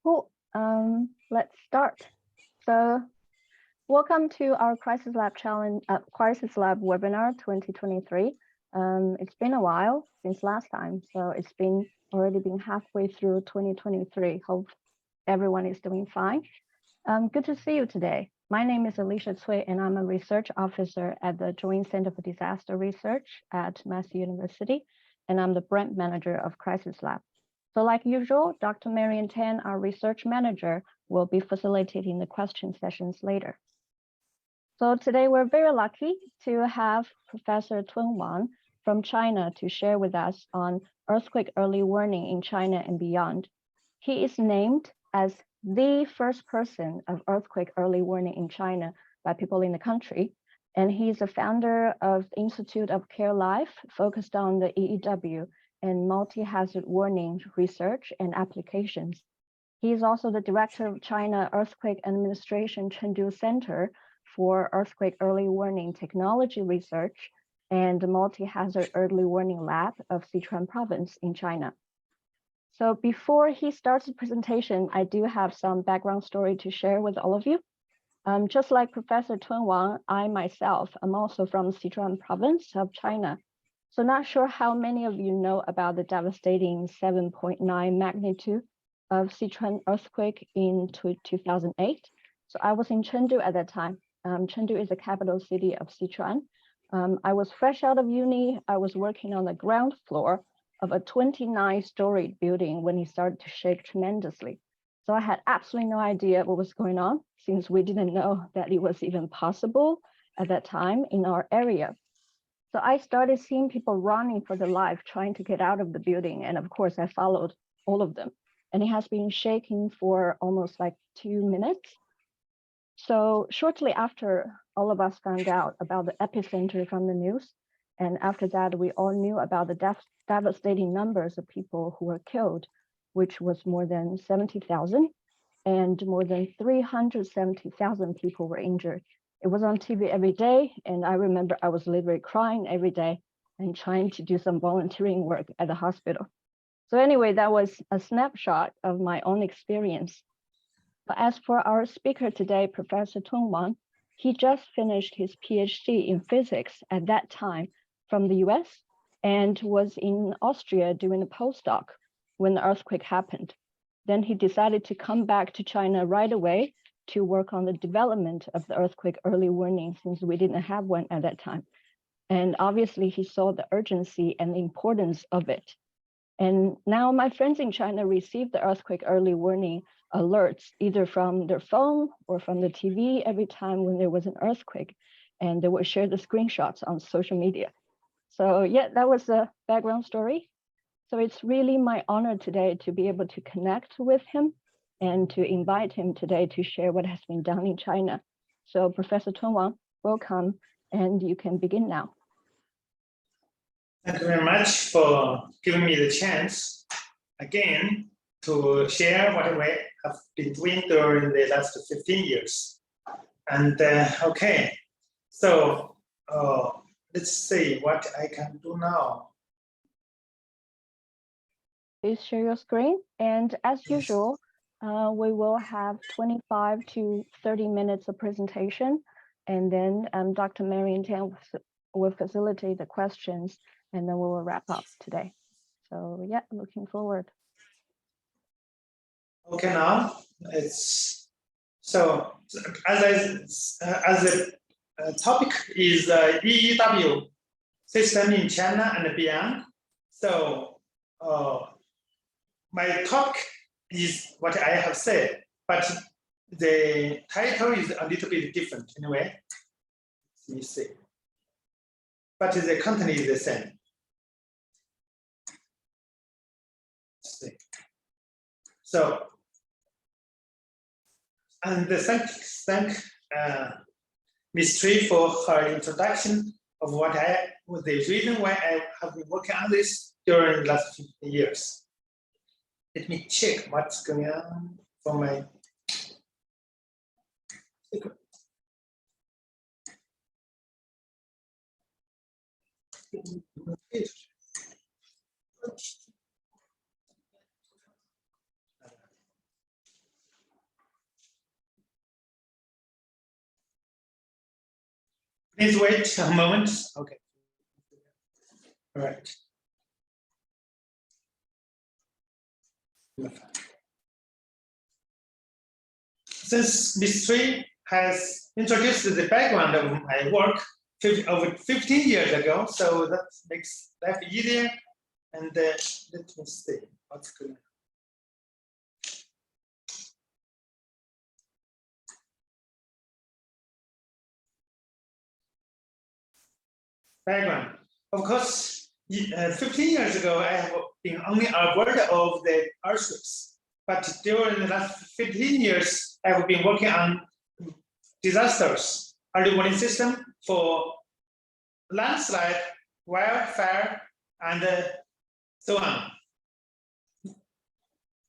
Cool. Let's start. So, welcome to our CRISiSLab challenge, CRISiSLab webinar 2023. It's been a while since last time, so it's already been halfway through 2023. Hope everyone is doing fine. Good to see you today. My name is Alicia Cui, and I'm a research officer at the Joint Center for Disaster Research at Mass University, and I'm the brand manager of CRISiSLab. So like usual, Dr. Marian Tan, our research manager, will be facilitating the question sessions later. So today we're very lucky to have Professor Tun Wang from China to share with us on earthquake early warning in China and beyond. He is named as the first person of earthquake early warning in China by people in the country. And he's a founder of the Institute of Care Life, focused on the EEW and multi-hazard warning research and applications. He is also the director of China Earthquake Administration Chengdu Center for Earthquake Early Warning Technology Research and the Multi-Hazard Early Warning Lab of Sichuan Province in China. So before he starts the presentation, I do have some background story to share with all of you. Just like Professor Tun Wang, I myself am also from Sichuan Province of China. So not sure how many of you know about the devastating 7.9 magnitude of Sichuan earthquake in 2008. So I was in Chengdu at that time. Chengdu is the capital city of Sichuan. I was fresh out of uni. I was working on the ground floor of a 29-story building when it started to shake tremendously. So I had absolutely no idea what was going on, since we didn't know that it was even possible at that time in our area. So I started seeing people running for their life, trying to get out of the building. And of course, I followed all of them. And it has been shaking for almost like 2 minutes. So shortly after, all of us found out about the epicenter from the news. And after that, we all knew about the devastating numbers of people who were killed, which was more than 70,000, and more than 370,000 people were injured. It was on TV every day, and I remember I was literally crying every day and trying to do some volunteering work at the hospital. So anyway, that was a snapshot of my own experience. But as for our speaker today, Professor Tun Wang, he just finished his PhD in physics at that time from the US and was in Austria doing a postdoc when the earthquake happened. Then he decided to come back to China right away to work on the development of the earthquake early warning, since we didn't have one at that time. And obviously he saw the urgency and the importance of it. And now my friends in China receive the earthquake early warning alerts, either from their phone or from the TV every time when there was an earthquake, and they would share the screenshots on social media. So yeah, that was the background story. So it's really my honor today to be able to connect with him and to invite him today to share what has been done in China. So Professor Tun Wang, welcome, and you can begin now. Thank you very much for giving me the chance again to share what we have been doing during the last 15 years. And okay, so let's see what I can do now. Please share your screen. And as usual, we will have 25 to 30 minutes of presentation. And then Dr. Marian Tan will facilitate the questions, and then we will wrap up today. So yeah, looking forward. Okay, now it's so as the topic is EEW system in China and beyond. So my talk is what I have said, but the title is a little bit different anyway. Let me see. But the content is the same. Let's see. So, and thank Ms. Tree for her introduction of the reason why I have been working on this during the last 15 years. Let me check what's going on for my. Please wait a moment. Okay. All right. Since Ms. Tree has introduced the background of my work over 15 years ago, so that makes life easier. And let me see what's going on. Background. Of course, 15 years ago, I have been only aware of the earthquakes. But during the last 15 years, I have been working on disasters, early warning system for landslide, wildfire, and so on.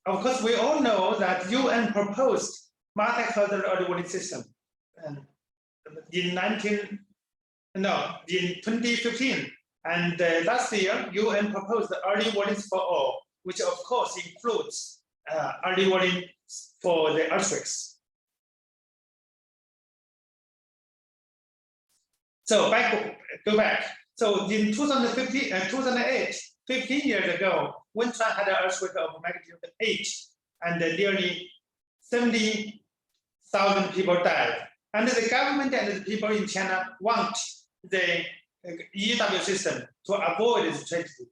Of course, we all know that UN proposed multi-hazard early warning system in 2015. And last year, UN proposed the early warnings for all, which of course includes early warning for the earthquakes. So go back. So in 2008, 15 years ago, Sichuan had an earthquake of magnitude 8, and nearly 70,000 people died. And the government and the people in China want the EW system to avoid this tragedy.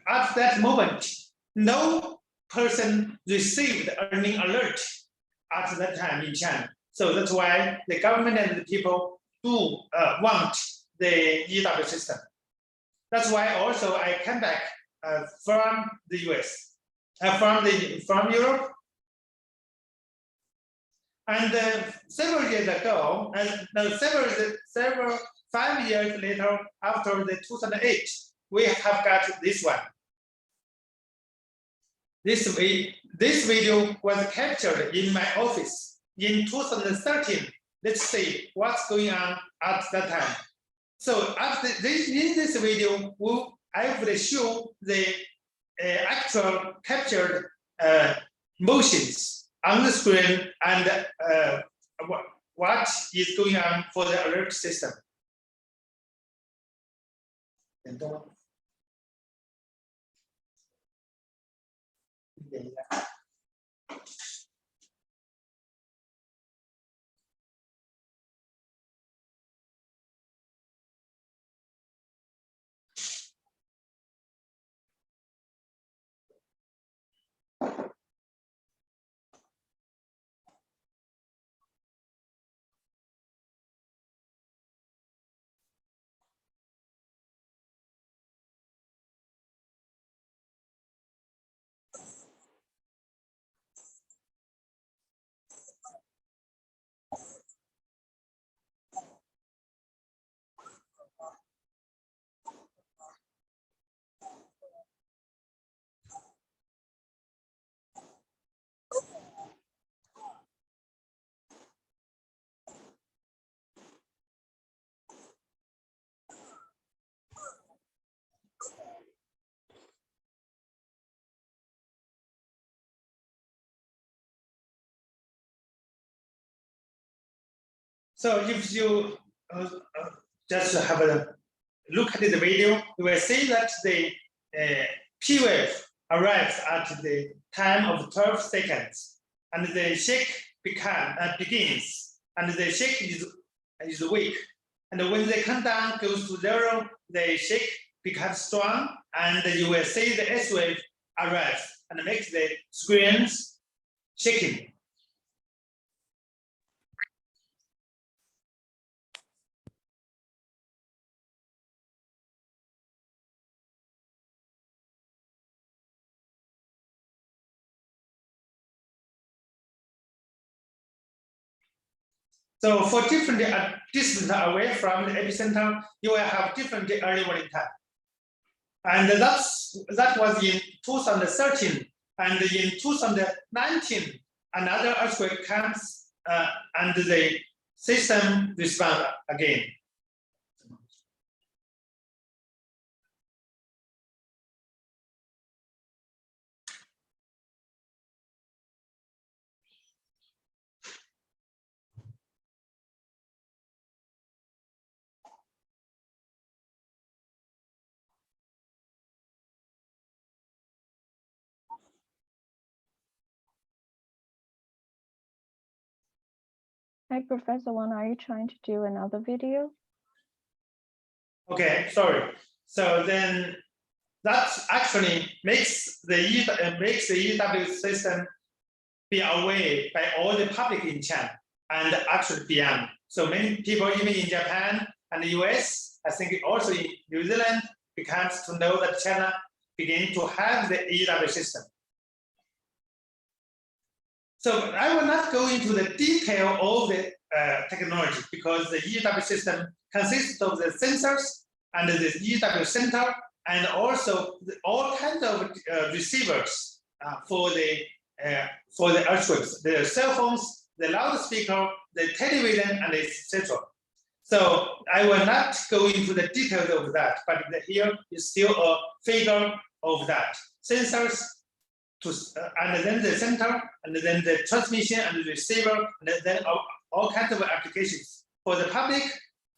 At that moment, no person received warning alert at that time in China. So that's why the government and the people do want the EW system. That's why also I came back from the US, from Europe. And several years ago, several 5 years later, after the 2008, we have got this one. This video was captured in my office in 2013. Let's see what's going on at that time. So after this, in this video, I will show the actual captured motions on the screen and what is going on for the alert system. So if you just have a look at the video, you will see that the P wave arrives at the time of 12 seconds, and the shake begins, and the shake is weak. And when the countdown goes to 0, the shake becomes strong, and you will see the S wave arrives and makes the screens shaking. So for different distance away from the epicenter, you will have different early warning time. And that was in 2013. And in 2019, another earthquake comes and the system responds again. Hey, Professor Wang, are you trying to do another video? Okay, sorry. So then that actually makes the EW system be aware by all the public in China and actually beyond. So many people, even in Japan and the US, I think also in New Zealand, becomes to know that China began to have the EW system. So I will not go into the detail of the technology because the EW system consists of the sensors and the EW center and also all kinds of receivers for the earthquakes, the cell phones, the loudspeaker, the television, and etc. So I will not go into the details of that, but here is still a figure of that. Sensors, and then the center, and then the transmission and the receiver, and then all kinds of applications for the public,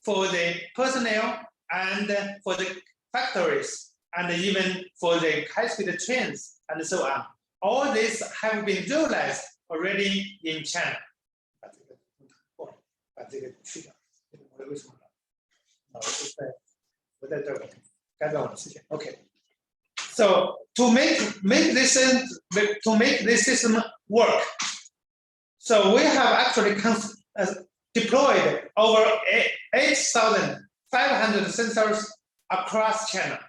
for the personnel, and for the factories, and even for the high-speed trains, and so on. All this have been realized already in China. Okay. So to make this system work, so we have actually deployed over 8,500 sensors across China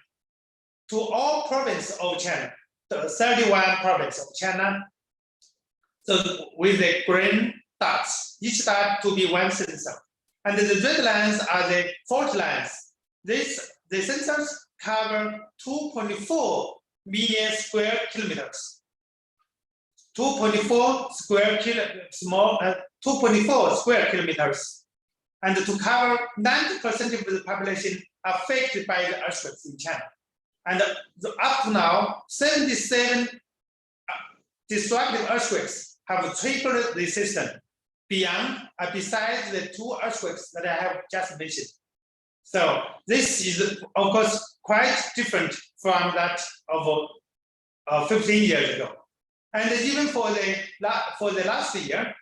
to all provinces of China, the 31 provinces of China. So with the green dots, each dot to be one sensor, and the red lines are the fault lines. The sensors cover 2.4 million square kilometers. 2.4 square kilometers, and to cover 90% of the population affected by the earthquakes in China. And up to now, 77 destructive earthquakes have triggered the system besides the 2 earthquakes that I have just mentioned. So this is, of course, quite different from that of 15 years ago. And even for the last year,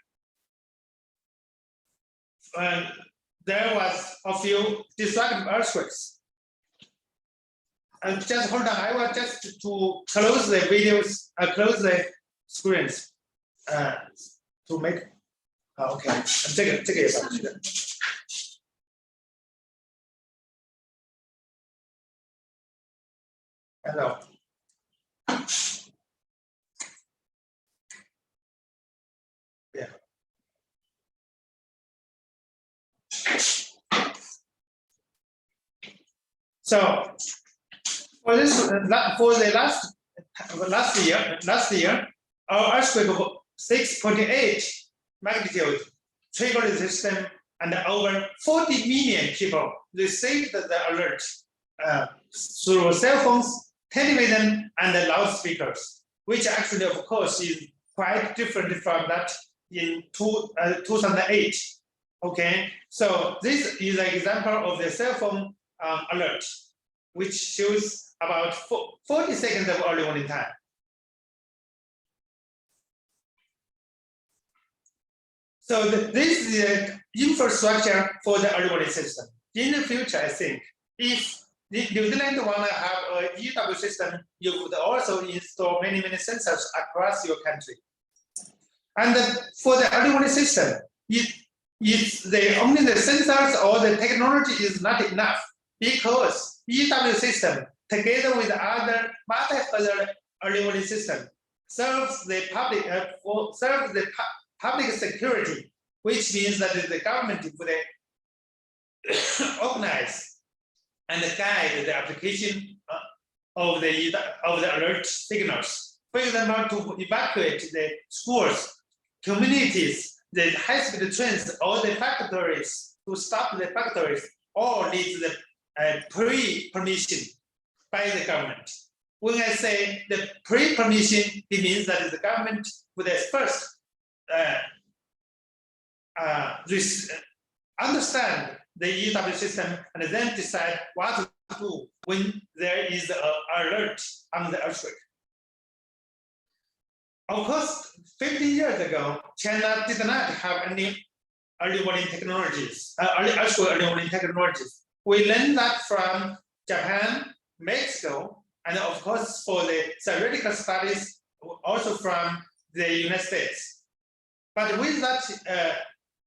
there was a few destructive earthquakes. And just hold on, I will just to close the videos, close the screens to make. Okay, 这个也上去的。Hello. Yeah. So for the last year, our earthquake of 6.8 magnitude triggered the system, and over 40 million people received the alert through cell phones, television, and loudspeakers, which actually, of course, is quite different from that in 2008. Okay, so this is an example of the cell phone alert, which shows about 40 seconds of early warning time. So this is the infrastructure for the early warning system. In the future, I think, if New Zealand want to have a EW system, you would also install many sensors across your country. And for the early warning system, only the sensors or the technology is not enough, because EW system, together with other multi-hazard early warning system, serves the public security, which means that the government would organize and guide the application of the alert signals. For example, to evacuate the schools, communities, the high-speed trains, or the factories, to stop the factories, all needs the pre-permission by the government. When I say the pre-permission, it means that the government would first understand the EW system and then decide what to do when there is an alert on the earthquake. Of course, 50 years ago, China did not have any early warning technologies, early warning technologies. We learned that from Japan, Mexico, and of course for the theoretical studies, also from the United States. But with that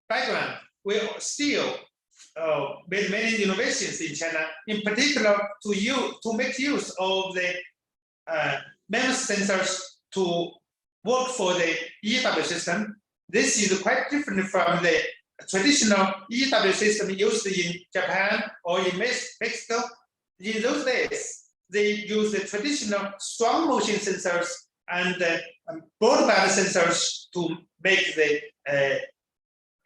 background, we still made many innovations in China, in particular to make use of the MEMS sensors to work for the EW system. This is quite different from the traditional EW system used in Japan or in Mexico. In those days, they use the traditional strong motion sensors and broadband sensors to make the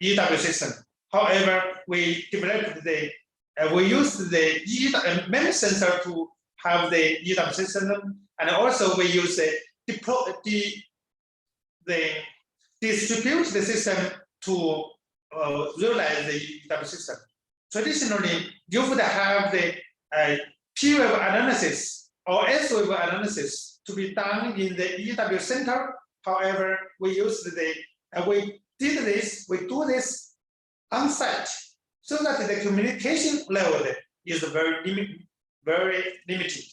EW system. However, we developed we used the MEMS sensor to have the EW system, and also we use distribute the system to realize the EW system. Traditionally, you would have the P-wave analysis or S-wave analysis to be done in the EW center. However, we used we do this on site so that the communication level is very limited.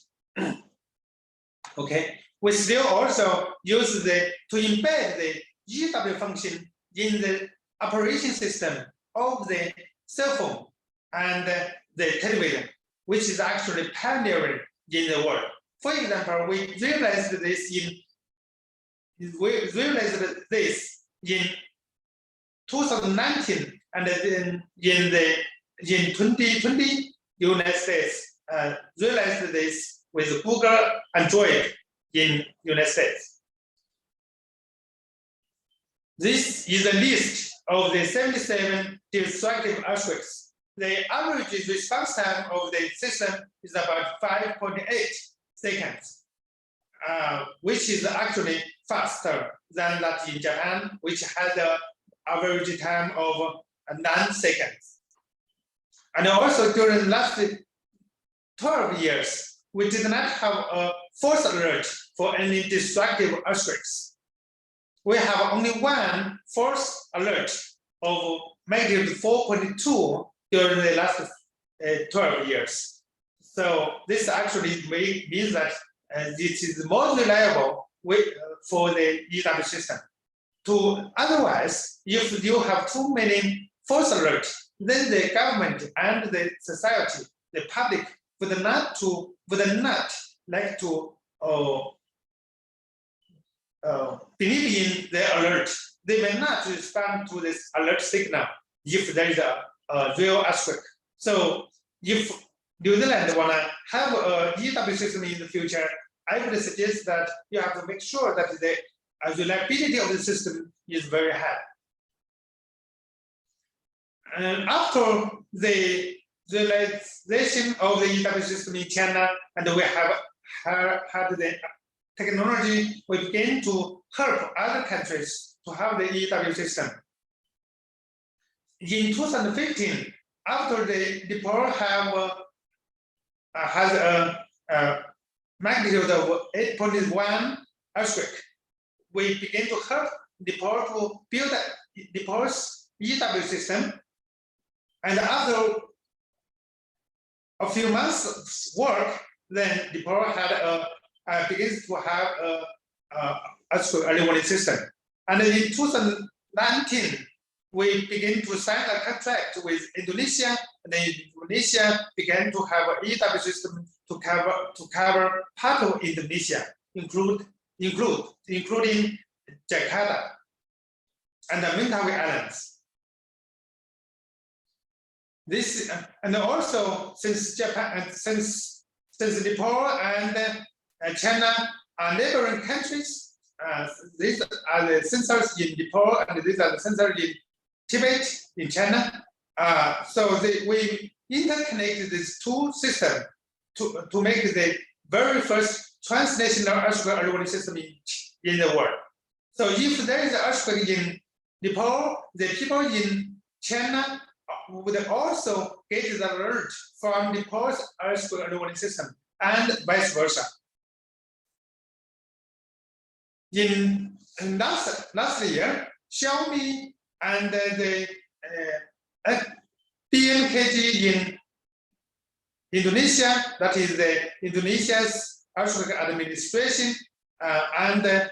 Okay, we still also use to embed the EW function in the operation system of the cell phone and the television, which is actually pioneering in the world. For example, we realized this in 2019, and then in 2020, United States realized this with Google Android in United States. This is a list of the 77 destructive earthquakes. The average response time of the system is about 5.8 seconds, which is actually faster than that in Japan, which has an average time of 9 seconds. And also during the last 12 years, we did not have a false alert for any destructive earthquakes. We have only one false alert of magnitude 4.2 during the last 12 years. So this actually means that this is more reliable for the EW system. Otherwise, if you have too many false alerts, then the government and the society, the public, would not like to believe in the alert. They may not respond to this alert signal if there is a real earthquake. So if New Zealand want to have a EW system in the future, I would suggest that you have to make sure that the reliability of the system is very high. And after the realization of the EW system in China, and we have had the technology, we begin to help other countries to have the EW system. In 2015, after the Nepal has a magnitude of 8.1 earthquake, we begin to help Nepal to build Nepal's EW system. And after a few months work, then Nepal begins to have a early warning system. And in 2019, we begin to sign a contract with Indonesia, and then Indonesia began to have an EW system to cover part of Indonesia, including Jakarta and the Mentawai Islands. This and also since Nepal and China are neighboring countries, these are the sensors in Nepal and these are the sensors in Tibet in China. So we interconnected these two systems to make the very first transnational earthquake early warning system in the world. So if there is an earthquake in Nepal, the people in China would also get the alert from Nepal's earthquake early warning system and vice versa. In last year, Xiaomi and the BMKG in Indonesia, that is the Indonesia's Earthquake Administration, and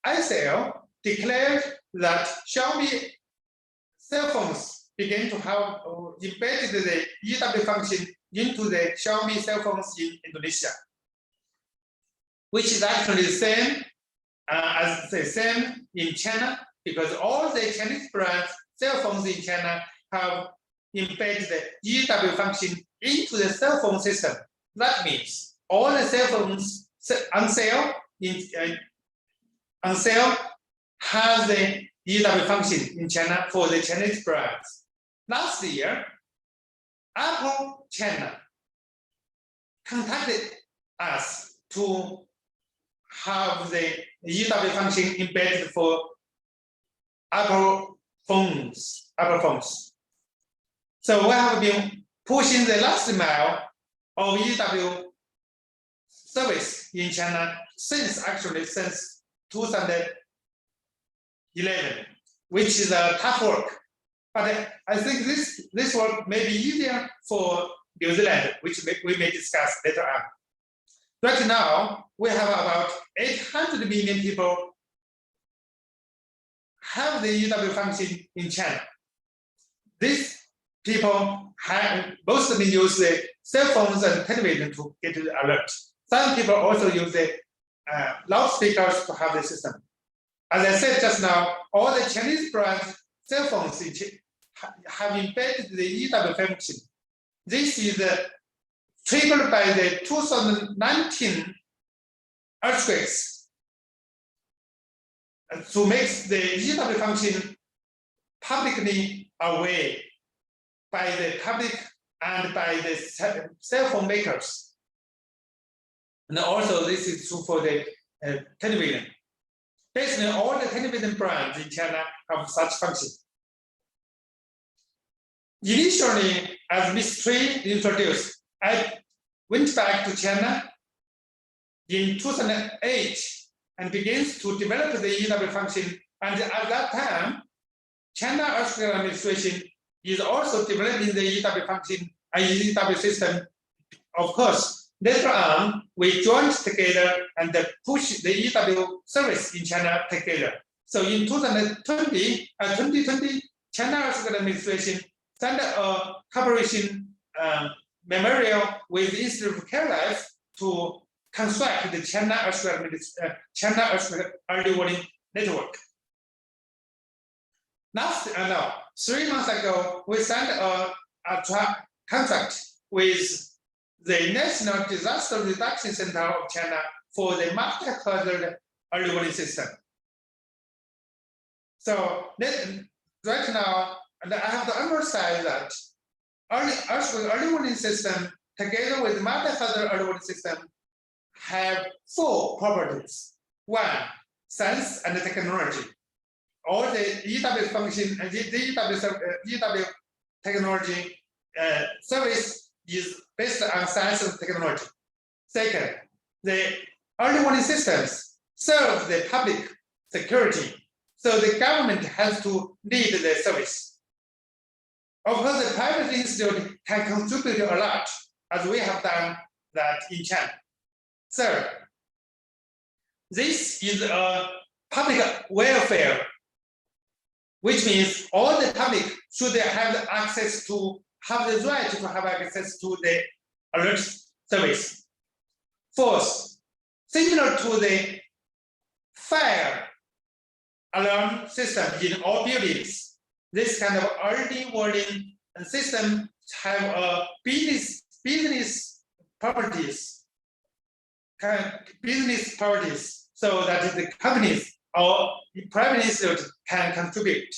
ICL declared that Xiaomi cell phones began to have embedded the EW function into the Xiaomi cell phones in Indonesia, which is actually the same as the same in China, because all the Chinese brands cell phones in China have embedded the EW function into the cell phone system. That means all the cell phones on sale has the EW function in China for the Chinese brands. Last year, Apple China contacted us to have the EW function embedded for Apple phones. So we have been pushing the last mile of EW service in China since 2011, which is a tough work. But I think this work may be easier for New Zealand, which we may discuss later on. Right now, we have about 800 million people have the EW function in China. These people most of them use the cell phones and television to get the alert. Some people also use the loudspeakers to have the system. As I said just now, all the Chinese brands cell phones have embedded the EW function. This is triggered by the 2019 earthquakes to make the EW function publicly aware by the public and by the cell phone makers. And also this is true for the television. Basically, all the television brands in China have such function. Initially, as Ms. Tree introduced, I went back to China in 2008 and begins to develop the EW function. And at that time, China Earthquake Administration is also developing the EW function and EW system. Of course, later on, we joined together and pushed the EW service in China together. So in 2020, China Earthquake Administration signed a cooperation memorial with the Institute of Care Life to construct the China Earthquake Early Warning Network. 3 months ago, we signed a contract with the National Disaster Reduction Center of China for the multi-hazard early warning system. So right now, and I have to emphasize that early warning system together with multi-hazard early warning system have 4 properties. 1, science and technology. All the EW function and EW technology service is based on science and technology. Second, the early warning systems serve the public security, so the government has to lead the service. Of course, the private institute can contribute a lot, as we have done that in China. Third, this is a public welfare, which means all the public should have access to have the right to have access to the alert service. Fourth, similar to the fire alarm system in all buildings, this kind of early warning system have a business properties, so that the companies or private institute can contribute.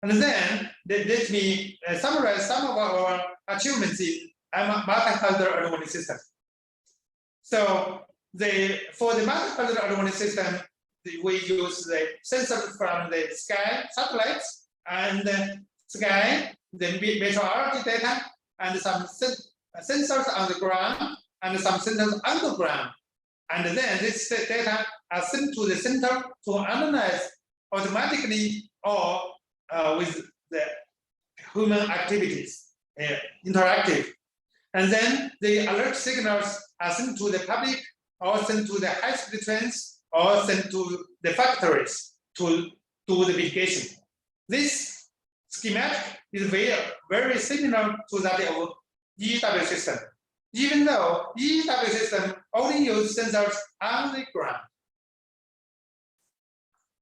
And then let me summarize some of our achievements in multi-hazard early warning system. So for the multi-hazard early warning system, we use the sensors from the sky satellites and sky, the meteorology data, and some sensors on the ground and some sensors underground. And then this data are sent to the center to analyze automatically or with the human activities, interactive. And then the alert signals are sent to the public or sent to the high-speed trains or sent to the factories to do the mitigation. This schematic is very similar to that of EW system, even though EW system only use sensors on the ground.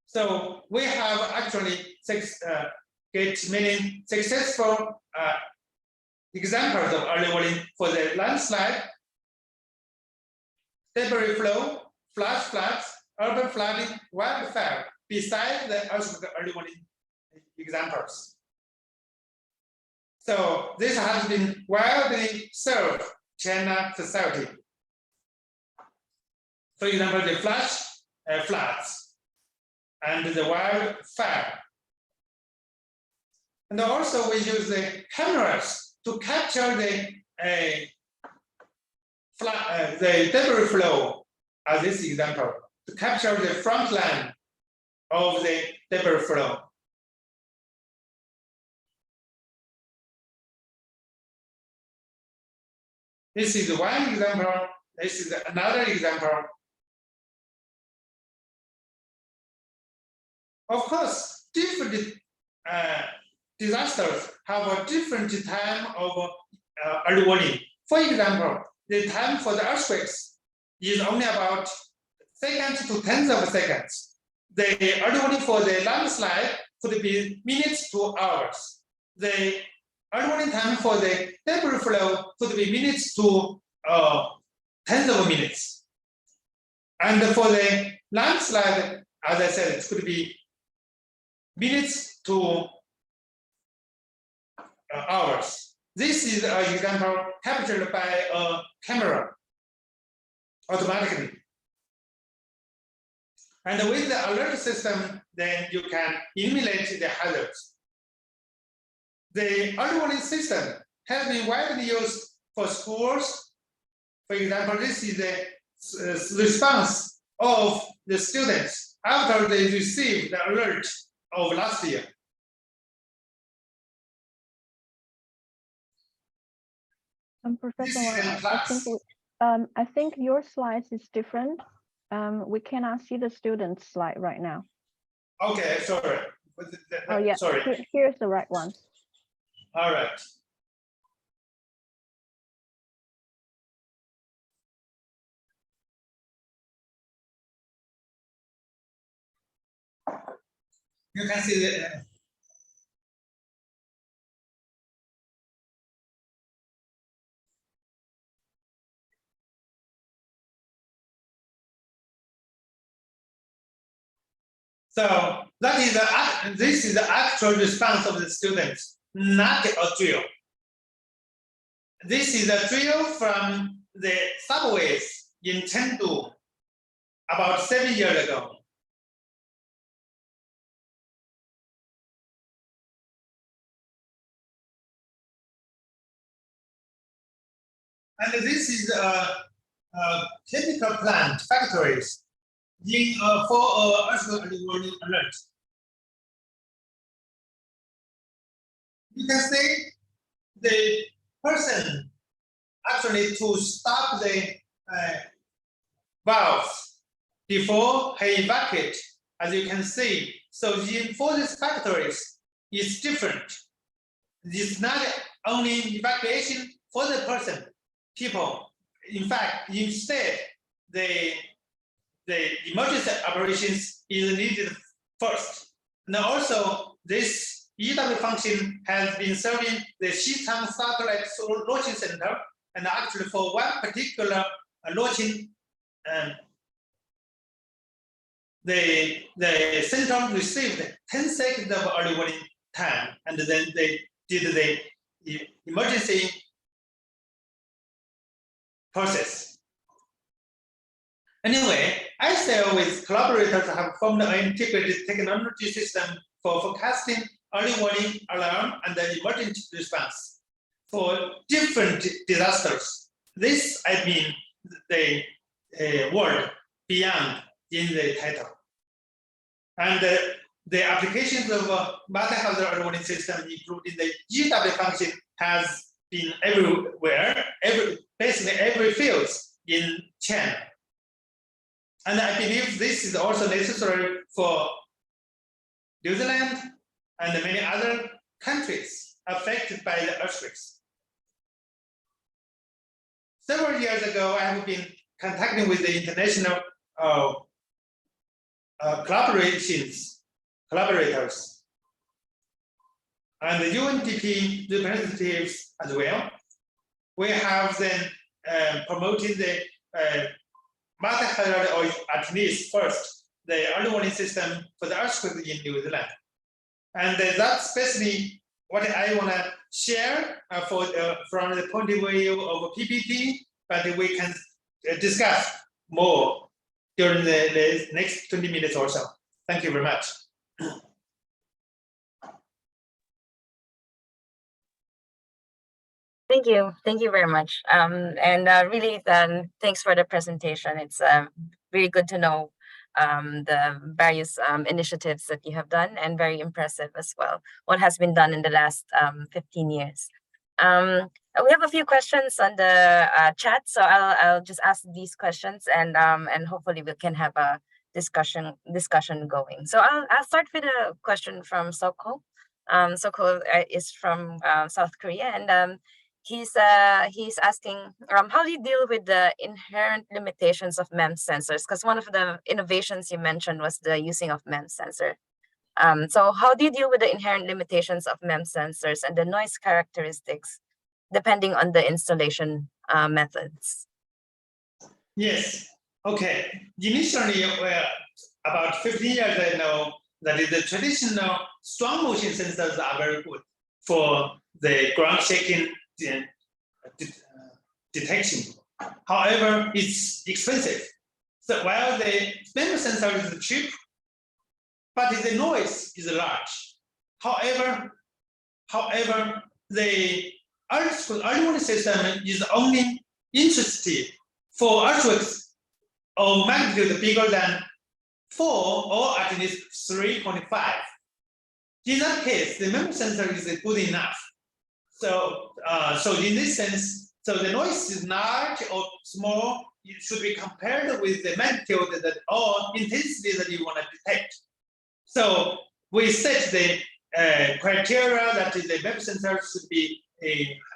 So we have actually get many successful examples of early warning for the landslide, debris flow, flash floods, urban flooding, wildfire, besides the earthquake early warning examples. So this has been widely served China society. For example, the flash floods and the wildfire. And also we use the cameras to capture the debris flow, as this example, to capture the front line of the debris flow. This is one example. This is another example. Of course, different disasters have a different time of early warning. For example, the time for the earthquakes is only about seconds to tens of seconds. The early warning for the landslide could be minutes to hours. The early warning time for the debris flow could be minutes to tens of minutes. And for the landslide, as I said, it could be minutes to hours. This is an example captured by a camera automatically. And with the alert system, then you can eliminate the hazards. The early warning system has been widely used for schools. For example, this is the response of the students after they received the alert of last year. Professor Wang, I think your slides is different. We cannot see the student's slide right now. Okay, sorry. Oh yeah, sorry. Here's the right one. All right. You can see the so that is this is the actual response of the students, not a drill. This is a drill from the subways in Chengdu about 7 years ago. And this is a chemical plant factories in for earthquake early warning alert. You can see the person actually to stop the valves before he evacuate, as you can see. So for these factories, it's different. It's not only evacuation for the person, people. In fact, instead, the emergency operations is needed first. And also, this EW function has been serving the Sichuan satellite launching center, and actually for one particular launching, the center received 10 seconds of early warning time, and then they did the emergency process. Anyway, ICL with collaborators have formed an integrated technology system for forecasting, early warning, alarm, and the emergency response for different disasters. This, I mean, the word beyond in the title. And the applications of multi-hazard early warning system, including the GW function, has been everywhere, basically every field in China. And I believe this is also necessary for New Zealand and many other countries affected by the earthquakes. Several years ago, I have been contacting with the international collaborators, and the UNDP representatives as well. We have then promoted the multi-hazard, or at least first, the early warning system for the earthquake in New Zealand. And that's basically what I want to share from the point of view of PPT, but we can discuss more during the next 20 minutes or so. Thank you very much. Thank you very much. Really, thanks for the presentation. It's really good to know the various initiatives that you have done, and very impressive as well, what has been done in the last 15 years. We have a few questions on the chat, so I'll just ask these questions, and hopefully we can have a discussion going. So I'll start with a question from Soko. Soko is from South Korea, and he's asking, how do you deal with the inherent limitations of MEMS sensors? Because one of the innovations you mentioned was the using of MEMS sensor. So how do you deal with the inherent limitations of MEMS sensors and the noise characteristics, depending on the installation methods? Yes. Okay. Initially, about 15 years ago, that is the traditional strong motion sensors are very good for the ground shaking detection. However, it's expensive. So while the MEMS sensor is cheap, but the noise is large. However, the early warning system is only interested for earthquakes of magnitude bigger than 4 or at least 3.5. In that case, the MEMS sensor is good enough. So, in this sense, so the noise is large or small. It should be compared with the magnitude or intensity that you want to detect. So we set the criteria that the MEMS sensor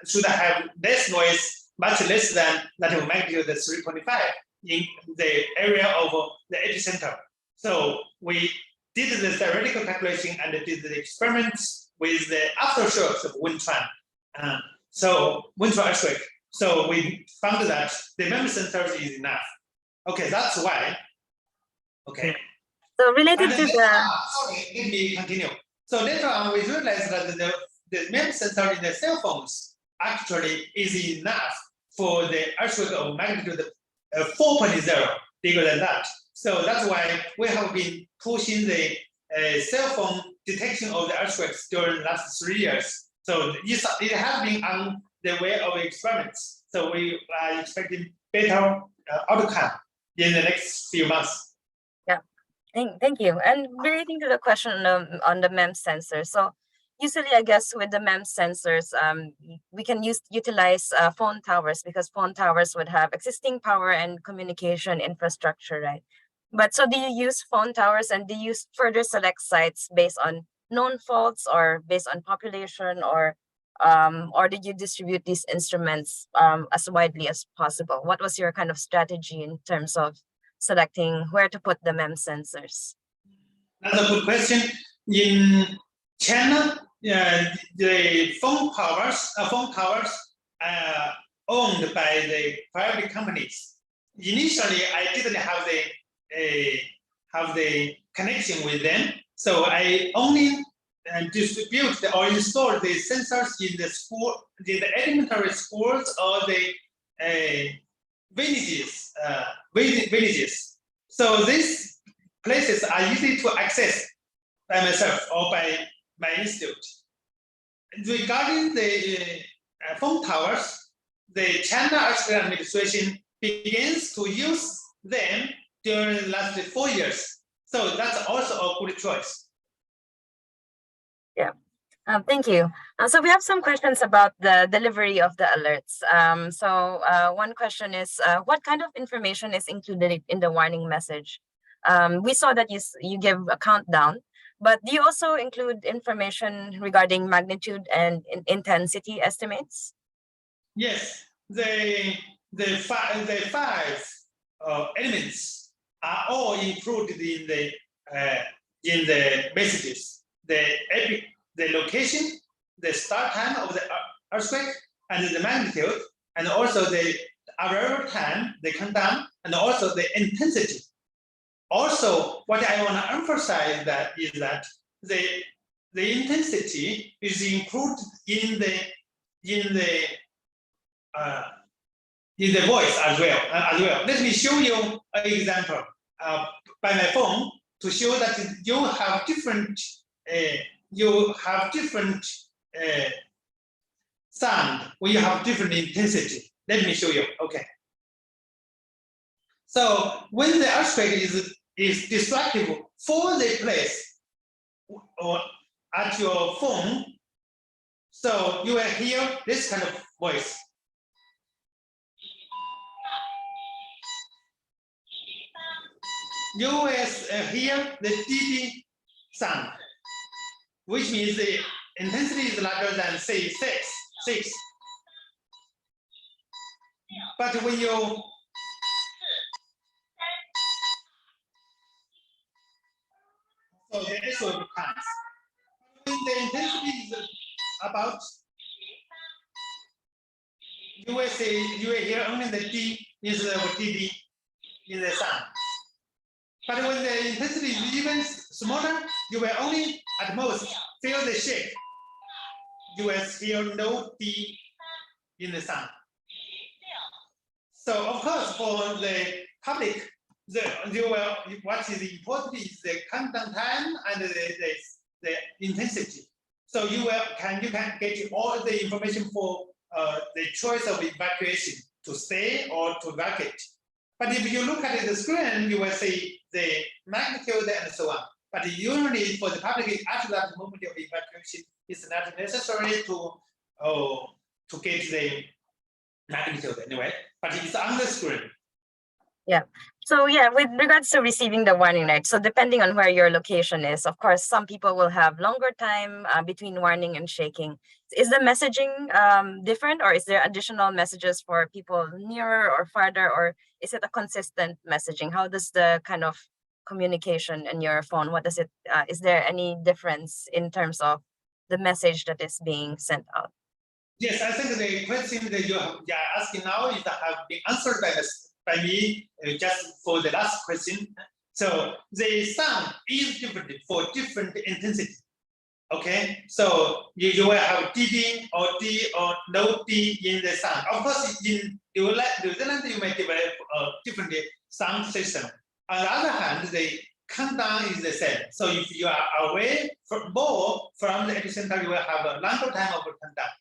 should have less noise, much less than that of magnitude 3.5 in the area of the epicenter. So we did the theoretical calculation and did the experiments with the aftershocks of Sichuan. Sichuan earthquake. So we found that the MEMS sensor is enough. Okay, that's why. Okay. So related to the. Sorry, let me continue. So later on, we realized that the MEMS sensor in the cell phones actually is enough for the earthquake of magnitude 4.0, bigger than that. So that's why we have been pushing the cell phone detection of the earthquakes during the last 3 years. So it has been on the way of experiments. So we are expecting better outcome in the next few months. Yeah, thank you. And relating to the question on the MEMS sensor. So usually, I guess with the MEMS sensors, we can utilize phone towers, because phone towers would have existing power and communication infrastructure, right? But so do you use phone towers, and do you further select sites based on known faults or based on population, or did you distribute these instruments as widely as possible? What was your kind of strategy in terms of selecting where to put the MEMS sensors? That's a good question. In China, the phone towers owned by the private companies. Initially, I didn't have the connection with them, so I only distribute or install the sensors in the school, in the elementary schools or the villages. So these places are easy to access by myself or by my institute. Regarding the phone towers, the China Earthquake Administration begins to use them during the last 4 years. So that's also a good choice. Thank you. So we have some questions about the delivery of the alerts. One question is, what kind of information is included in the warning message? We saw that you give a countdown, but do you also include information regarding magnitude and intensity estimates? Yes, the five elements are all included in the messages. The location, the start time of the earthquake, and the magnitude, and also the arrival time, the countdown, and also the intensity. Also, what I want to emphasize that is that the intensity is included in the voice as well. Let me show you an example by my phone to show that you have different sound when you have different intensity. Let me show you. Okay. So when the earthquake is destructive for the place or at your phone, so you will hear this kind of voice. You will hear the DD sound, which means the intensity is larger than say 6. But when you so the echo becomes when the intensity is about, you will hear only the D instead of DD in the sound. But when the intensity is even smaller, you will only at most feel the shake. You will hear no D in the sound. So of course, for the public, what is important is the countdown time and the intensity. So you can get all the information for the choice of evacuation, to stay or to evacuate. But if you look at the screen, you will see the magnitude and so on. But usually for the public, after that moment of evacuation, it's not necessary to get the magnitude anyway, but it's on the screen. Yeah. So yeah, with regards to receiving the warning, right? So depending on where your location is, of course, some people will have longer time between warning and shaking. Is the messaging different, or is there additional messages for people nearer or farther, or is it a consistent messaging? How does the kind of communication in your phone, what does it, is there any difference in terms of the message that is being sent out? Yes, I think the question that you are asking now is that have been answered by me just for the last question. So the sound is different for different intensity. Okay, so you will have DD or D or no D in the sound. Of course, in New Zealand, you may develop a different sound system. On the other hand, the countdown is the same. So if you are away more from the epicenter, you will have a longer time of countdown.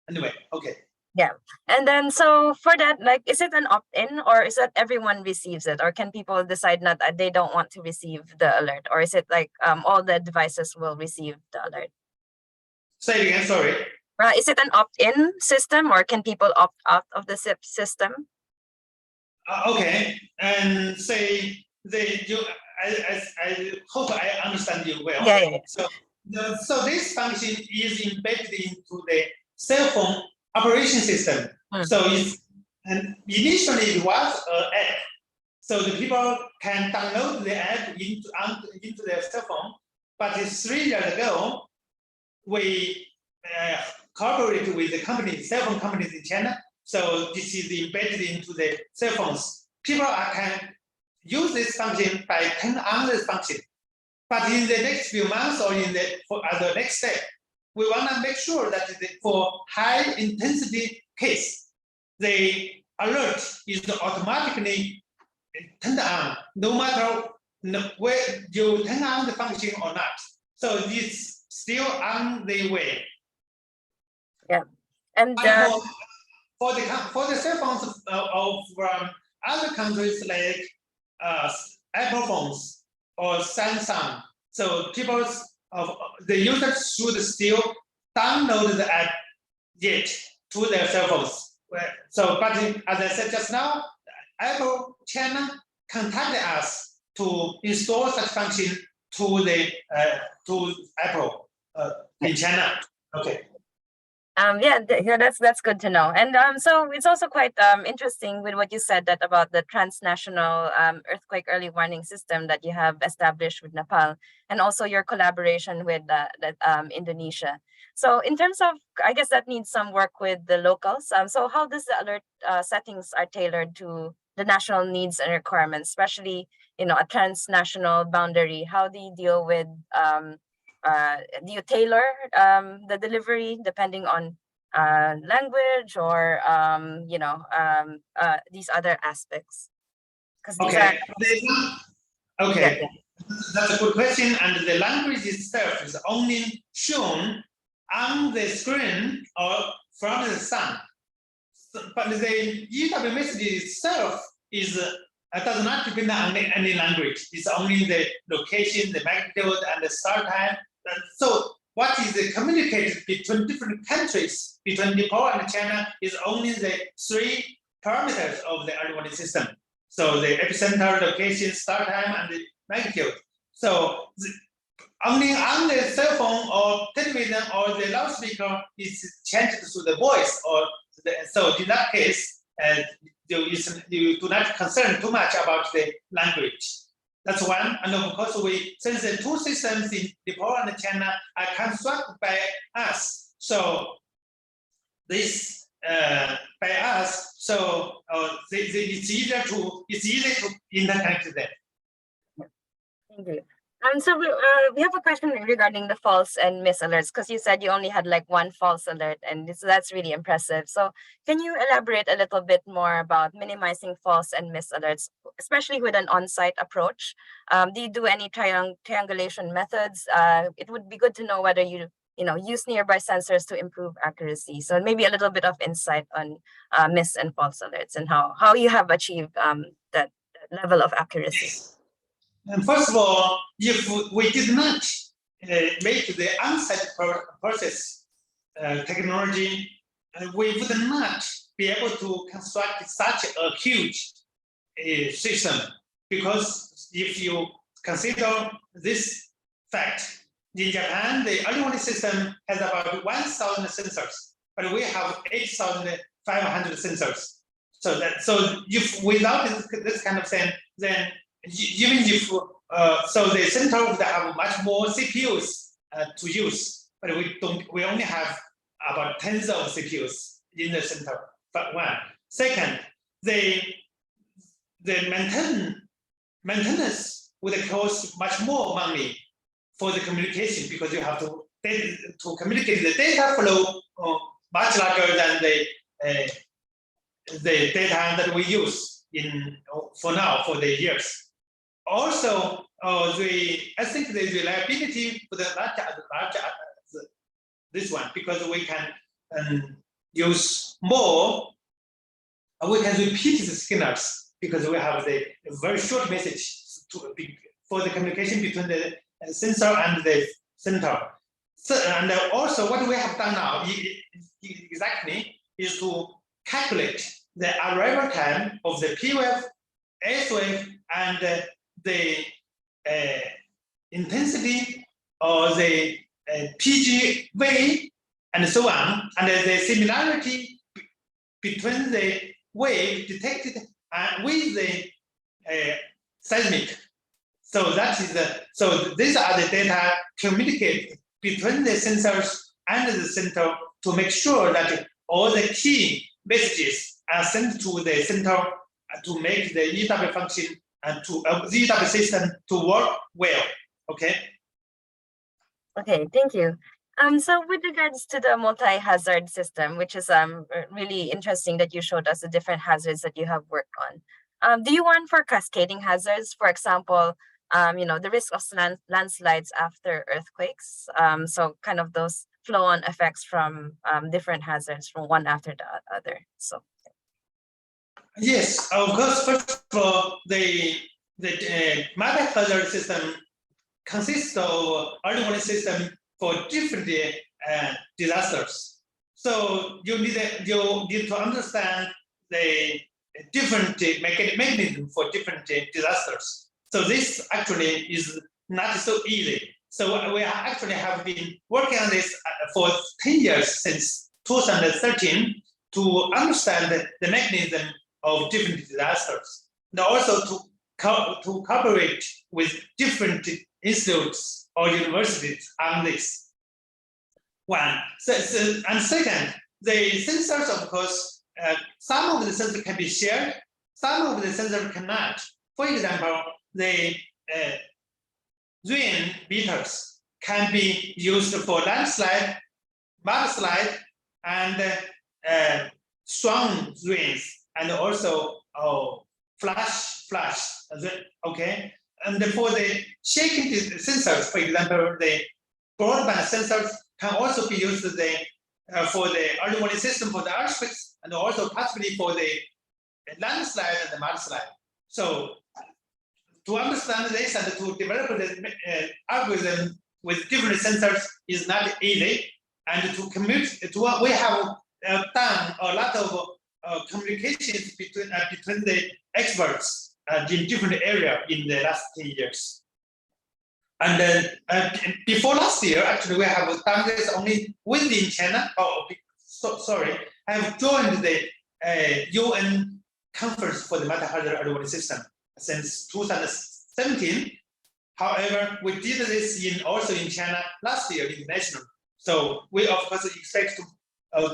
Anyway, okay. Yeah. And then, so for that, like, is it an opt-in, or is that everyone receives it? Or can people decide not that they don't want to receive the alert? Or is it like all the devices will receive the alert? Say it again, sorry. Is it an opt-in system, or can people opt out of the SIP system? Okay. And say, I hope I understand you well. Yeah. So this function is embedded into the cell phone operation system. So and initially it was an app. So the people can download the app into their cell phone. But 3 years ago, we cooperated with the cell phone companies in China. So this is embedded into the cell phones. People can use this function by turning on this function. But in the next few months or as the next step, we want to make sure that for high intensity case, the alert is automatically turned on, no matter where you turn on the function or not. So it's still on the way. Yeah, and for the cell phones from other countries like Apple phones or Samsung, so people the user should still download the app yet to their cell phones. But as I said just now, Apple China contacted us to install such function to the to Apple in China. Okay. Yeah, that's good to know. And so it's also quite interesting with what you said that about the transnational earthquake early warning system that you have established with Nepal, and also your collaboration with Indonesia. So in terms of, I guess that needs some work with the locals. So how does the alert settings are tailored to the national needs and requirements, especially a transnational boundary? How do you deal with do you tailor the delivery depending on language or these other aspects? Because these okay, that's a good question. And the language itself is only shown on the screen or from the sun. But the EW message itself does not depend on any language. It's only the location, the magnitude, and the start time. So what is communicated between different countries, between Nepal and China, is only the 3 parameters of the early warning system. So the epicenter, location, start time, and the magnitude. So only on the cell phone or television or the loudspeaker is changed to the voice. So in that case, you do not concern too much about the language. That's one. And of course, since the 2 systems in Nepal and China are constructed by us, so this by us, so it's easier to interconnect them. Thank you. So we have a question regarding the false and miss alerts, because you said you only had like 1 false alert, and that's really impressive. So can you elaborate a little bit more about minimizing false and miss alerts, especially with an on-site approach? Do you do any triangulation methods? It would be good to know whether you use nearby sensors to improve accuracy. So maybe a little bit of insight on miss and false alerts and how you have achieved that level of accuracy. And first of all, if we did not make the on-site process technology, we would not be able to construct such a huge system. Because if you consider this fact, in Japan, the early warning system has about 1,000 sensors, but we have 8,500 sensors. So if without this kind of thing, then even if so the center would have much more CPUs to use, but we only have about tens of CPUs in the center. But one. Second, the maintenance would cost much more money for the communication, because you have to communicate the data flow much larger than the data that we use for now for the years. Also, I think the reliability for the larger this one, because we can use more. We can repeat the signals because we have the very short message for the communication between the sensor and the center. So, and also what we have done now exactly is to calculate the arrival time of the P wave, S wave, and the intensity or the PG wave, and so on, and the similarity between the wave detected with the seismic. So that is so these are the data communicated between the sensors and the center to make sure that all the key messages are sent to the center to make the EW function and to the EW system to work well. Okay. Okay, thank you. So with regards to the multi-hazard system, which is really interesting that you showed us the different hazards that you have worked on. Do you want for cascading hazards, for example, the risk of landslides after earthquakes? So kind of those flow-on effects from different hazards from one after the other. So. Yes, of course. First of all, the multi-hazard system consists of early warning system for different disasters. So you need to understand the different mechanism for different disasters. So this actually is not so easy. So we actually have been working on this for 10 years since 2013 to understand the mechanism of different disasters, and also to cooperate with different institutes or universities on this. One. And second, the sensors, of course, some of the sensors can be shared, some of the sensors cannot. For example, the rain meters can be used for landslide, mudslide, and strong rains, and also flash. Okay, and for the shaking sensors, for example, the broadband sensors can also be used for the early warning system for the earthquakes, and also possibly for the landslide and the mudslide. So to understand this and to develop the algorithm with different sensors is not easy, and to commute to we have done a lot of communications between the experts in different areas in the last 10 years. And then before last year, actually, we have done this only within China. Sorry, I have joined the UN conference for the multi-hazard early warning system since 2017. However, we did this also in China last year international. So we of course expect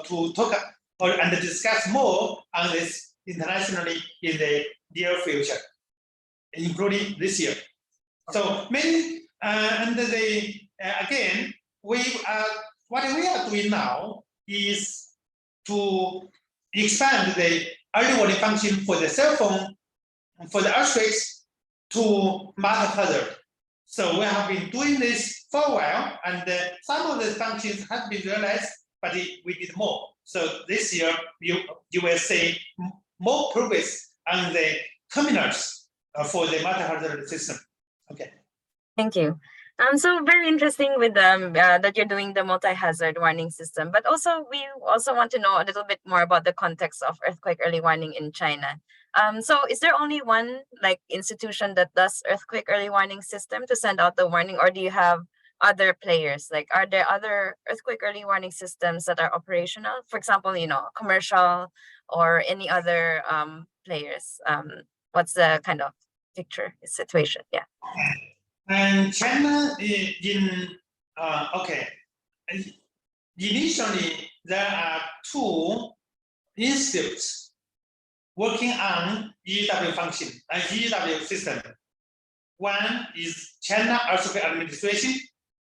to talk and discuss more on this internationally in the near future, including this year. So many and again, what we are doing now is to expand the early warning function for the cell phone, for the earthquakes, to multi-hazard. So we have been doing this for a while, and some of the functions have been realized, but we did more. So this year, you will see more progress on the terminals for the multi-hazard system. Okay. Thank you. So very interesting with that you're doing the multi-hazard warning system, but also we also want to know a little bit more about the context of earthquake early warning in China. So is there only one institution that does earthquake early warning system to send out the warning, or do you have other players? Like, are there other earthquake early warning systems that are operational? For example, commercial or any other players? What's the kind of picture situation? Yeah. And China initially there are two institutes working on EEW function and EEW system. One is China Earthquake Administration.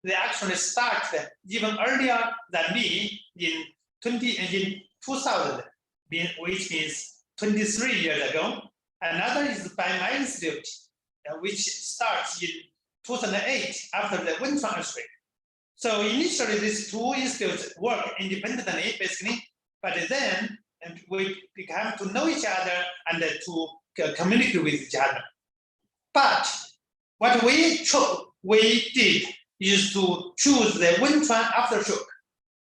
They actually started even earlier than me in 2000, which means 23 years ago. Another is by my institute, which starts in 2008 after the Sichuan earthquake. So initially, these two institutes work independently, basically, but then we began to know each other and to communicate with each other. But what we did is to choose the Sichuan aftershock,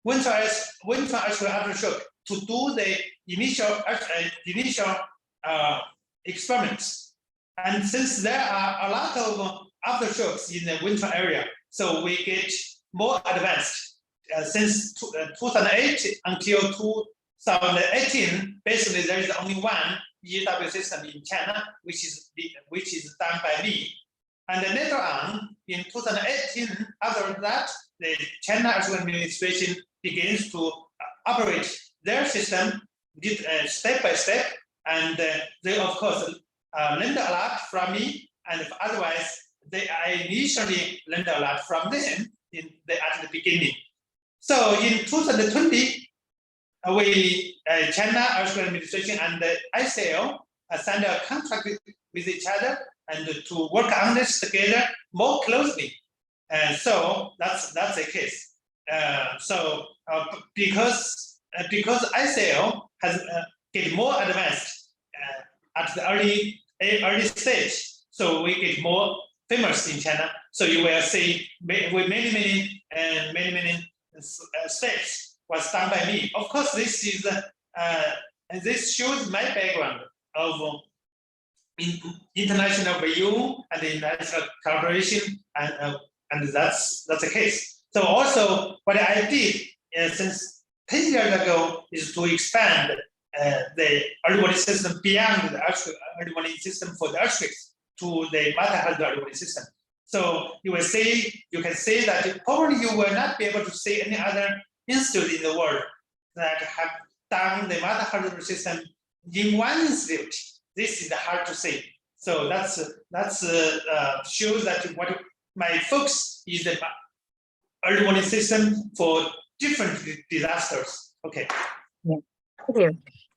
Sichuan earthquake aftershock, to do the initial experiments. And since there are a lot of aftershocks in the Sichuan area, so we get more advanced. Since 2008 until 2018, basically there is only one EEW system in China, which is done by me. And then later on, in 2018, after that, the China Earthquake Administration begins to operate their system step by step, and they of course learned a lot from me, and otherwise I initially learned a lot from them at the beginning. So in 2020, China Earthquake Administration and the ICL signed a contract with each other and to work on this together more closely. And so that's the case. Because ICL has get more advanced at the early stage, so we get more famous in China. So you will see with many steps was done by me. Of course, this is and this shows my background of international view and international collaboration, and that's the case. So also what I did since 10 years ago is to expand the early warning system beyond the early warning system for the earthquakes to the multi-hazard early warning system. So you can say that probably you will not be able to see any other institute in the world that have done the multi-hazard system in one institute. This is hard to say. So that's shows that what my focus is the early warning system for different disasters. Okay. Yeah. Thank you.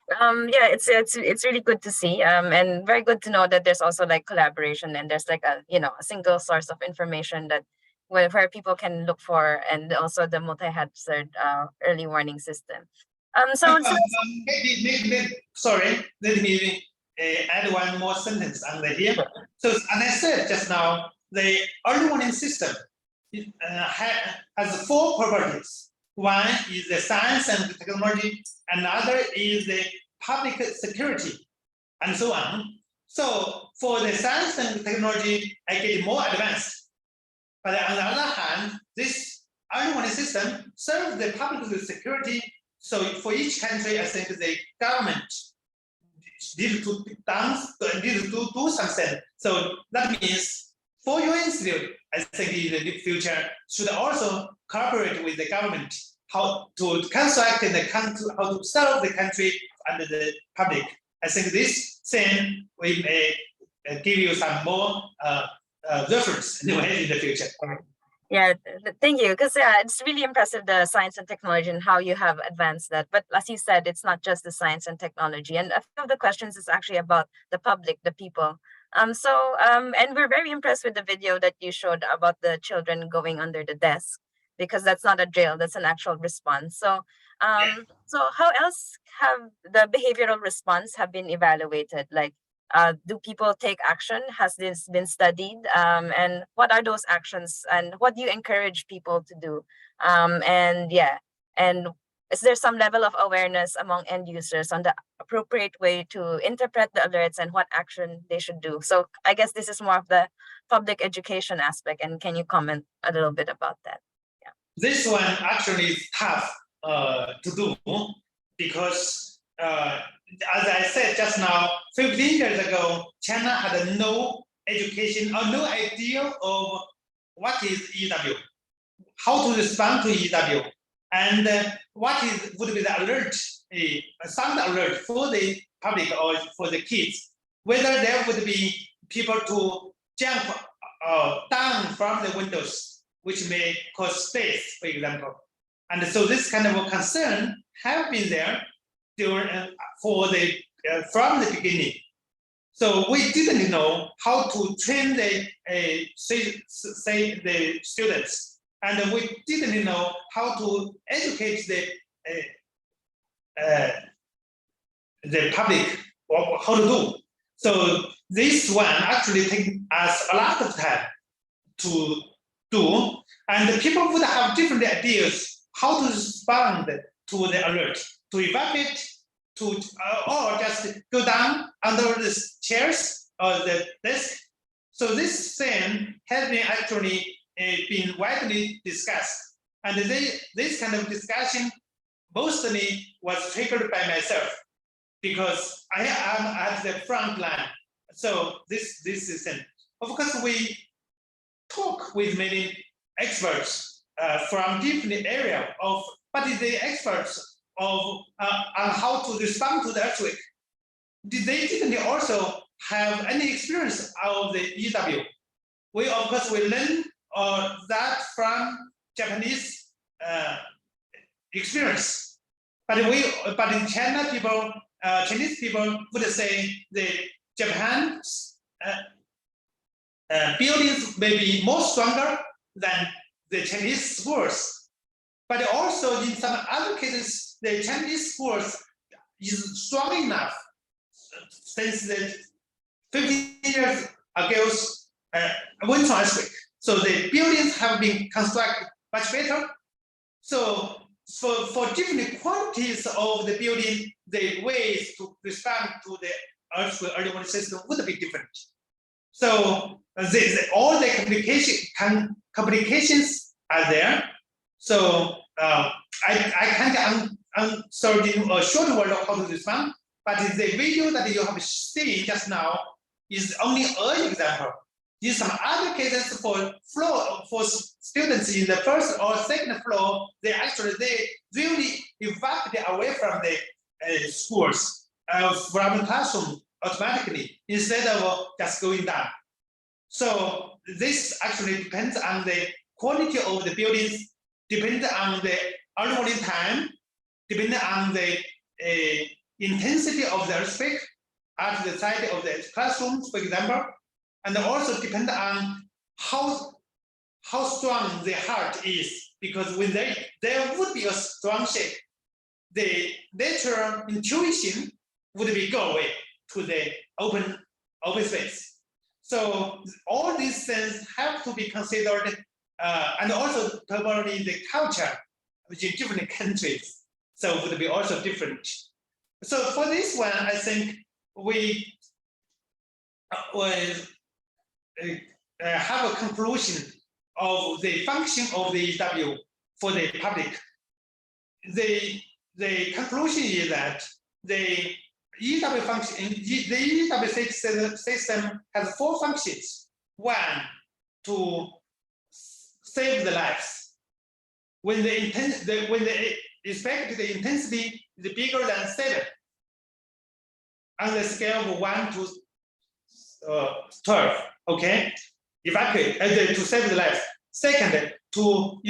Yeah, it's really good to see, and very good to know that there's also like collaboration and there's like a a single source of information that where people can look for, and also the multi-hazard early warning system. Sorry, let me add one more sentence under here. So as I said just now, the early warning system has 4 properties. One is the science and technology, another is the public security, and so on. So for the science and technology, I get more advanced. But on the other hand, this early warning system serves the public security. So for each country, I think the government need to do something. So that means for your institute, I think in the future should also cooperate with the government how to construct the country, how to serve the country and the public. I think this thing we may give you some more reference anyway in the future. Yeah, thank you. Because it's really impressive, the science and technology and how you have advanced that. But as you said, it's not just the science and technology. And a few of the questions is actually about the public, the people. And we're very impressed with the video that you showed about the children going under the desk, because that's not a drill, that's an actual response. So so how else have the behavioral response have been evaluated? Like, do people take action? Has this been studied? And what are those actions? And what do you encourage people to do? And is there some level of awareness among end users on the appropriate way to interpret the alerts and what action they should do? So I guess this is more of the public education aspect. And can you comment a little bit about that? Yeah. This one actually is tough to do because as I said just now, 15 years ago, China had no education or no idea of what is EW, how to respond to EW, and what would be the alert, a sound alert for the public or for the kids, whether there would be people to jump down from the windows, which may cause space, for example. And so this kind of a concern have been there from the beginning. So we didn't know how to train the students, and we didn't know how to educate the public or how to do. So this one actually takes us a lot of time to do, and the people would have different ideas how to respond to the alert, to evacuate, or just go down under the chairs or the desk. So this thing has been actually been widely discussed, and this kind of discussion mostly was triggered by myself because I am at the front line. So this is it. Of course, we talk with many experts from different areas but the experts on how to respond to the earthquake, they didn't also have any experience of the EW. We of course we learn that from Japanese experience, but in China people, Chinese people would say the Japan's buildings may be more stronger than the Chinese schools, but also in some other cases, the Chinese schools is strong enough since the 50 years ago windstorm earthquake. So the buildings have been constructed much better. So for different quantities of the building, the ways to respond to the earthquake early warning system would be different. So all the complications are there. So I can't answer in a short word of how to respond, but the video that you have seen just now is only an example. In some other cases for students in the first or second floor, they really evacuate away from the schools, from the classroom automatically instead of just going down. So this actually depends on the quality of the buildings, depends on the early warning time, depending on the intensity of the earthquake at the side of the classrooms, for example, and also depend on how strong the heart is, because when there would be a strong shake, the natural intuition would be go away to the open space. So all these things have to be considered, and also probably the culture in different countries, so would be also different. So for this one, I think we have a conclusion of the function of the EW for the public. The conclusion is that the EW function, the EW system has 4 functions. 1, to save the lives. When the expected intensity is bigger than 7, on the scale of 1 to 12, okay, evacuate to save the lives. Second, to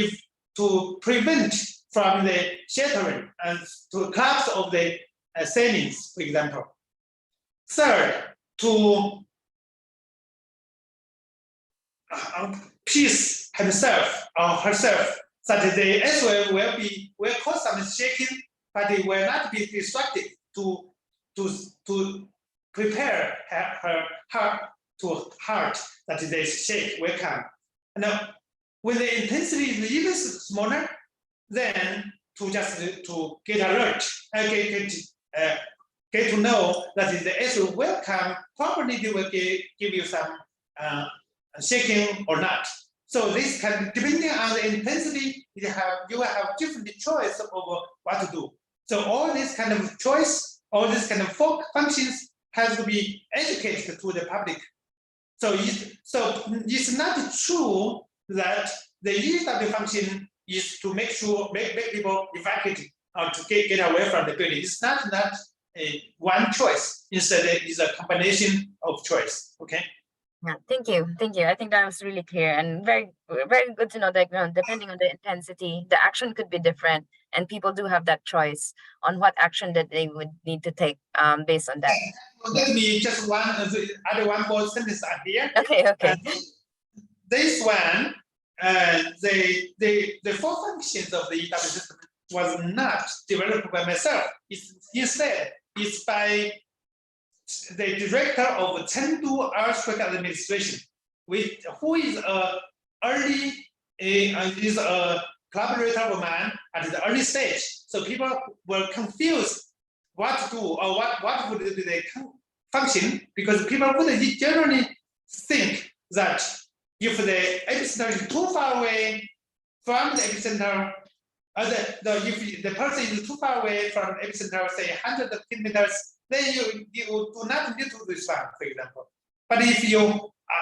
prevent from the shattering and to collapse of the ceilings, for example. Third, to peace himself or herself, so that the SOL will cause some shaking, but it will not be destructive to prepare her heart that the shake will come. Now, when the intensity is even smaller, then to get alert, get to know that the SOL will come, probably they will give you some shaking or not. So this can, depending on the intensity, you will have different choice over what to do. So all this kind of choice, all this kind of functions has to be educated to the public. So it's not true that the EW function is to make people evacuate or to get away from the building. It's not one choice. Instead, it's a combination of choice. Okay. Yeah, thank you. I think that was really clear and very, very good to know that depending on the intensity, the action could be different, and people do have that choice on what action that they would need to take based on that. Let me just add one more sentence here. Okay. This one, the 4 functions of the EW system was not developed by myself. Instead, it's by the director of Chengdu Earthquake Administration, who is a collaborator of mine at the early stage. So people were confused what to do or what would be the function, because people would generally think that if the epicenter is too far away from the epicenter, if the person is too far away from the epicenter, say 100 kilometers, then you do not need to respond, for example. But if you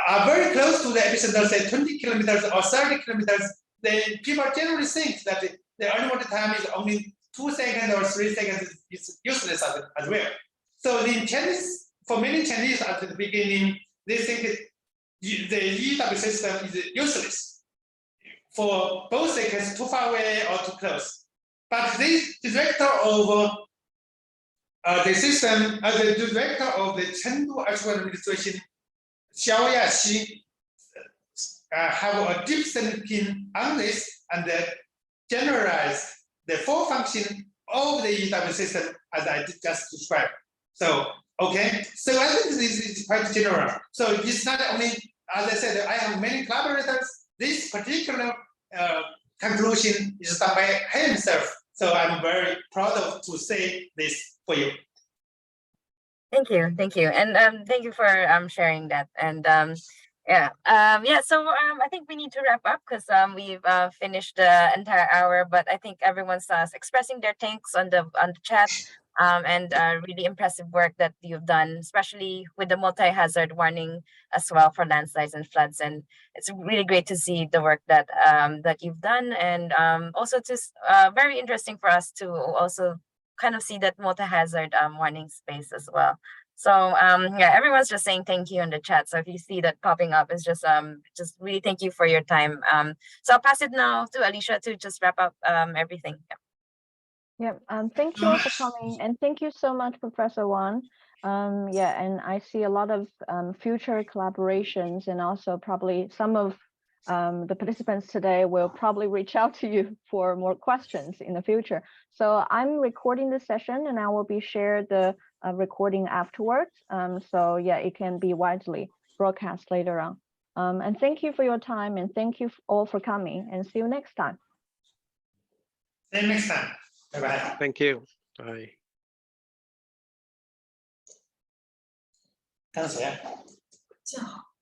are very close to the epicenter, say 20 kilometers or 30 kilometers, then people generally think that the early warning time is only 2 seconds or 3 seconds. Is useless as well. So in Chinese, for many Chinese at the beginning, they think the EW system is useless for both seconds, too far away or too close. But this director of the system, the director of the Chengdu Earthquake Administration, Xiao Yaxi, have a deep thinking on this and generalize the 4 functions of the EW system as I just described. So, okay, so I think this is quite general. So it's not only as I said, I have many collaborators. This particular conclusion is done by himself. So I'm very proud of to say this for you. Thank you, and thank you for sharing that. And yeah, So I think we need to wrap up because we've finished the entire hour. But I think everyone's expressing their thanks on the chat. And really impressive work that you've done, especially with the multi-hazard warning as well for landslides and floods. And it's really great to see the work that that you've done, and also just very interesting for us to also kind of see that multi-hazard warning space as well. So yeah, everyone's just saying thank you in the chat. So if you see that popping up, it's just really thank you for your time. So I'll pass it now to Alicia to just wrap up everything. Yeah, thank you all for coming, and thank you so much, Professor Wang. Yeah, and I see a lot of future collaborations, and also probably some of the participants today will probably reach out to you for more questions in the future. So I'm recording this session, and I will be shared the recording afterwards. So yeah, it can be widely broadcast later on. And thank you for your time, and thank you all for coming, and see you next time. See you next time. Bye-bye. Thank you. Bye. 看谁啊？正好。